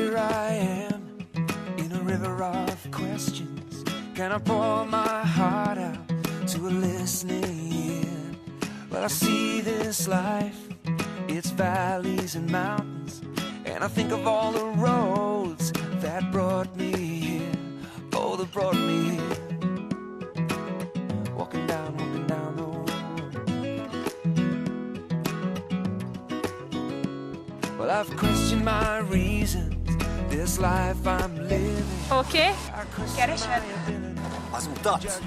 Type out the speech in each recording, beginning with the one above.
here I am in a river of questions. Can I pour my heart out to a listening ear? Well, I see this life, its valleys and mountains, and I think of all the roads that brought me here. Oh, that brought me here. Walking down the road. Well, I've questioned my reasons, this life I'm living. Oké, keresed? Az utat?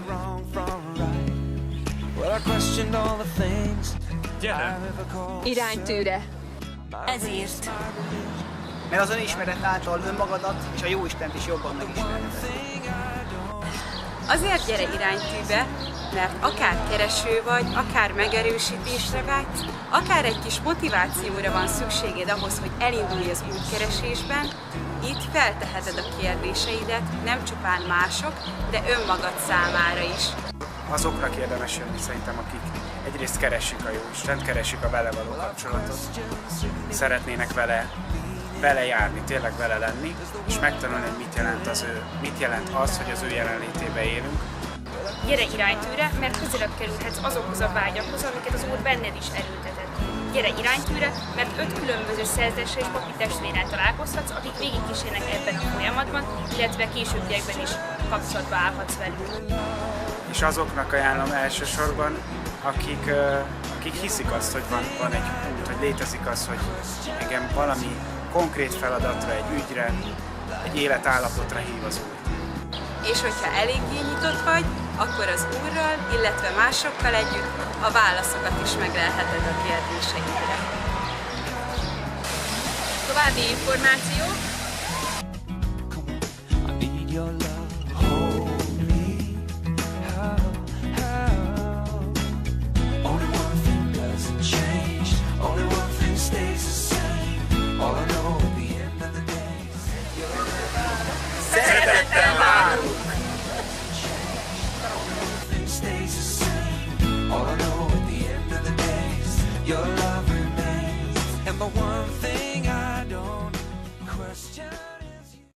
Well, I questioned all the things I've ever called. Iránytűre. Ezért. Mert azon ismered által önmagadat és a Jóistent is jobban megismerheted. Azért gyere iránytűbe, mert akár kereső vagy, akár megerősítésre vágysz, akár egy kis motivációra van szükséged ahhoz, hogy elindulj az útkeresésben, itt felteheted a kérdéseidet nem csupán mások, de önmagad számára is. Azoknak érdemes jönni szerintem, akik egyrészt keresik a Jóistent, keresik a vele való kapcsolatot, szeretnének vele járni, tényleg vele lenni, és megtanulni, hogy mit jelent az, hogy az ő jelenlétében élünk. Gyere iránytűre, mert közelebb kerülhetsz azokhoz a vágyakhoz, amiket az Úr benned is erőltetett. Gyere iránytűre, mert 5 különböző szerzesse és papi testvérrel találkozhatsz, akik végigkísérnek ebben a folyamatban, illetve későbbiekben is kapcsolatba állhatsz velük. És azoknak ajánlom elsősorban, akik hiszik azt, hogy van egy út, hogy létezik az, hogy engem valami konkrét feladatra, egy ügyre, egy életállapotra hív az Úr. És hogyha eléggé nyitott vagy, akkor az Úrral, illetve másokkal együtt a válaszokat is meglelheted a kérdéseidre. További információ. I need your love, hold me. How? Only one thing doesn't change, only one thing stays the same. All I know at the end of the day, Szeretettel várunk! only one thing stays the same. All I know at the end of the day is your love.